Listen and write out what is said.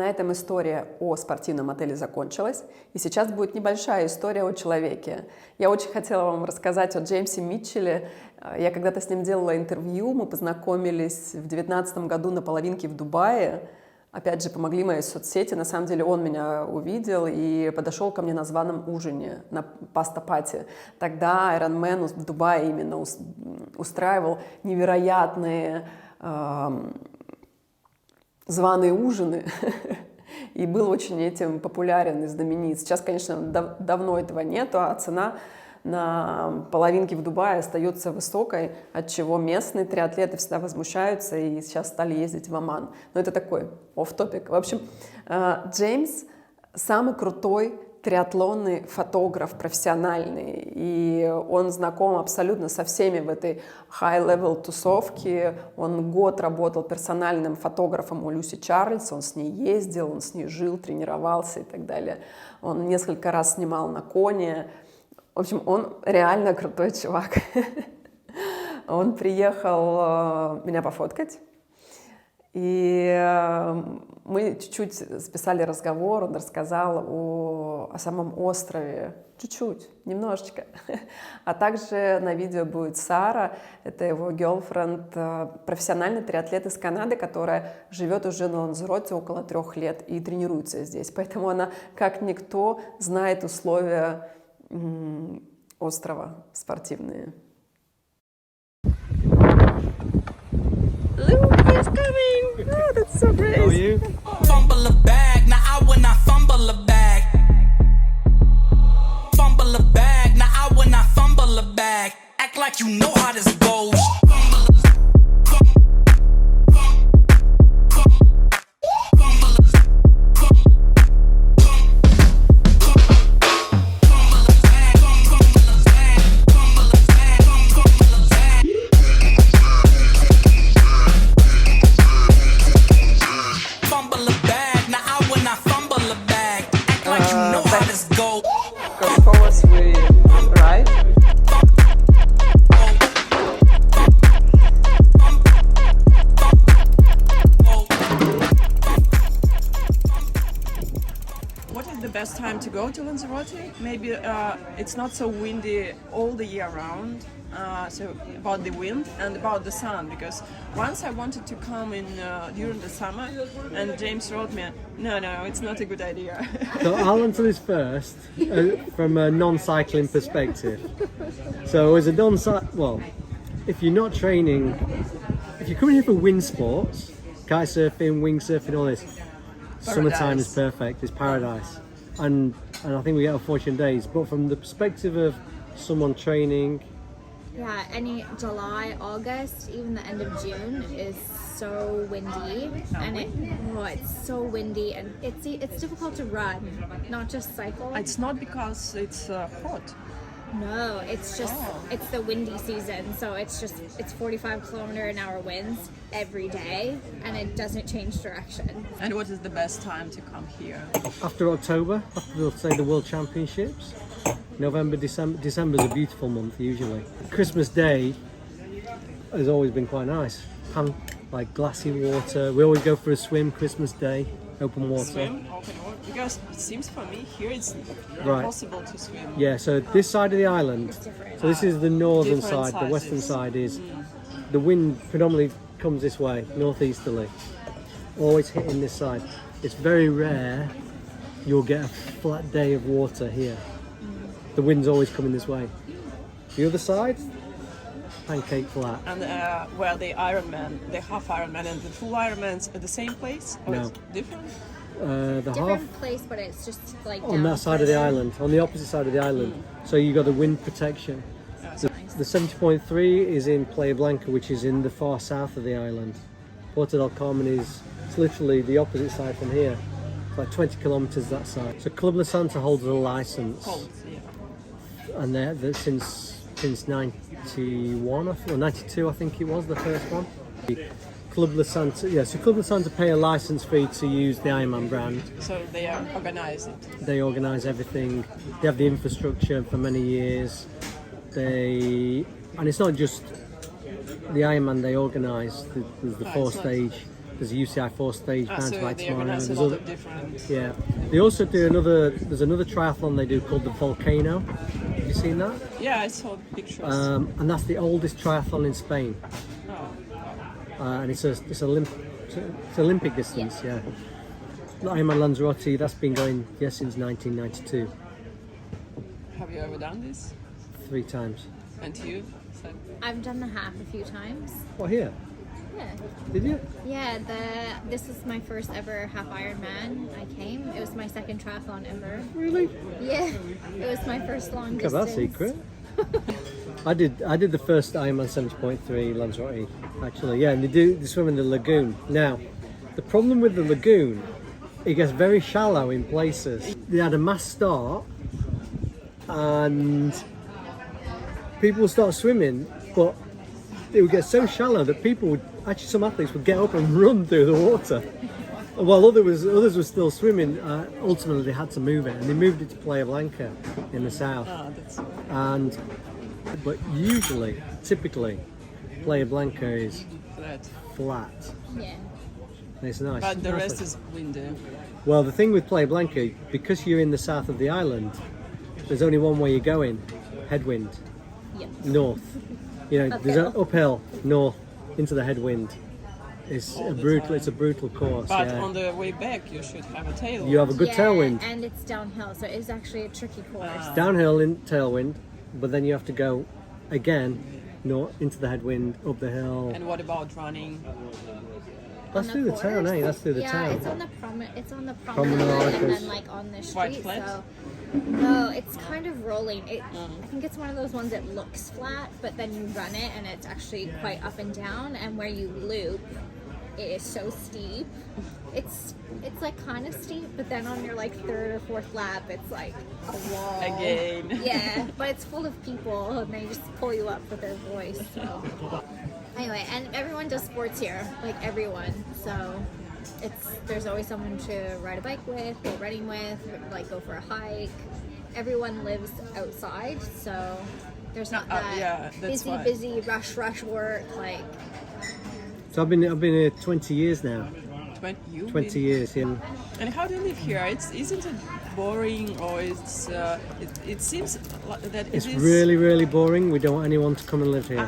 На этом история о спортивном отеле закончилась, и сейчас будет небольшая история о человеке. Я очень хотела вам рассказать о Джеймсе Митчеле. Я когда-то с ним делала интервью, мы познакомились в 2019 году на половинке в Дубае. Опять же, помогли мои соцсети. На самом деле он меня увидел и подошел ко мне на званом ужине, на паста-пати. Тогда Ironman в Дубае именно устраивал невероятные званые ужины и был очень этим популярен и знаменит. Сейчас, конечно, давно этого нету, а цена на половинке в Дубае остается высокой, от чего местные триатлеты всегда возмущаются и сейчас стали ездить в Оман. Но это такой off-topic. В общем, Джеймс самый крутой триатлонный фотограф, профессиональный, и он знаком абсолютно со всеми в этой high-level тусовке. Он год работал персональным фотографом у Люси Чарльз, он с ней ездил, он с ней жил, тренировался и так далее. Он несколько раз снимал на Коне. В общем, он реально крутой чувак. Он приехал меня пофоткать, и мы чуть-чуть списали разговор, он рассказал о самом острове, чуть-чуть, немножечко. А также на видео будет Сара, это его girlfriend, профессиональный триатлет из Канады, которая живет уже на Ланзероте около 3 лет и тренируется здесь. Поэтому она, как никто, знает условия острова спортивные. Luke is coming! Oh, that's so great! How are you? Fumble a bag, now I will not fumble a bag. Fumble a bag, now I will not fumble a bag. Act like you know how this goes. Best time to go to Lanzerot? Maybe it's not so windy all the year round. So about the wind and about the sun, because once I wanted to come in during the summer, and James wrote me, no, it's not a good idea. So I'll answer this first from a non-cycling perspective. So as a well, if you're not training, if you're coming here for wind sports, kite surfing, wing surfing, all this, summertime is perfect. It's paradise. And I think we get our fortunate days, but from the perspective of someone training, yeah, any July, August, even the end of June is so windy, and it's so windy, and it's difficult to run, not just cycle. It's not because it's hot. No, it's just it's the windy season, so it's 45km/h winds every day, and it doesn't change direction. And what is the best time to come here? After October, after say the World Championships, November, December. December's a beautiful month usually. Christmas Day has always been quite nice. Like glassy water. We always go for a swim Christmas Day, open water. Swim, open water. Because it seems for me here it's impossible to swim. Yeah, so this side of the island, so this is the northern side, the western side is, the wind predominantly comes this way, northeasterly, always hitting this side. It's very rare you'll get a flat day of water here. The wind's always coming this way. The other side, pancake flat. And where the Ironman, the half Ironman and the full Ironman's at the same place? Or No. It's different? The Different half place, but it's just like on that side of the island, on the opposite side of the island. So you got the wind protection. The 70.3 is in Playa Blanca, which is in the far south of the island. Porto del Carmen is literally the opposite side from here. It's like 20 kilometers that side. So Club La Santa holds a license, and they're since 91 or 92, I think it was the first one. Club La Santa, yeah. So Club La Santa pay a license fee to use the Ironman brand. So they organize it. They organise everything. They have the infrastructure for many years. And it's not just the Ironman they organise. There's the 4-stage There's a UCI 4-stage So mountain bike they tomorrow. organize a There's lot other, of different. yeah. They also do another. There's another triathlon they do called the Volcano. Have you seen that? Yeah, I saw pictures. And that's the oldest triathlon in Spain. Oh. And it's Olympic distance. Yeah. I'm on Lanzerot. That's been going since 1992. Have you ever done this? 3 times. And you? So- I've done the half a few times. Well, here. Yeah. Did you? Yeah, this was my first ever half Ironman. I came. It was my second triathlon ever. Really? Yeah, it was my first long Look at distance. that secret. I did the first Ironman 70.3 Lanzarote actually. Yeah, and they swim in the lagoon. Now, the problem with the lagoon, it gets very shallow in places. They had a mass start, and people would start swimming, but it would get so shallow that some athletes would get up and run through the water. While others were still swimming, ultimately they had to move it, and they moved it to Playa Blanca in the south. But typically, Playa Blanca is flat. Yeah. And it's nice. But the rest is windy. Well, the thing with Playa Blanca, because you're in the south of the island, there's only one way you're going: headwind, Yeah. north. There's an uphill north into the headwind. It's a brutal course. But yeah. on the way back, you should have a tailwind. You have a good Yeah, tailwind. and it's downhill, so it's actually a tricky course. Downhill in tailwind, but then you have to go again north into the headwind, up the hill. And what about running? That's through the town, eh? That's through the yeah, town. it's on the promenade, and Promenade. then like on the Quite street. flat? So no, it's kind of rolling. I think it's one of those ones that looks flat, but then you run it and it's actually quite up and down. And where you loop, it is so steep. It's like kind of steep, but then on your like 3rd or 4th lap, it's like a wall. Again. Yeah, but it's full of people and they just pull you up with their voice. So anyway, and everyone does sports here, like everyone. So there's always someone to ride a bike with, go running with, like go for a hike. Everyone lives outside, so there's not that busy rush work like. So I've been here 20 years now. 20 years, yeah. And how do you live here? Isn't it boring, or it seems that It's it is really, really boring. We don't want anyone to come and live here.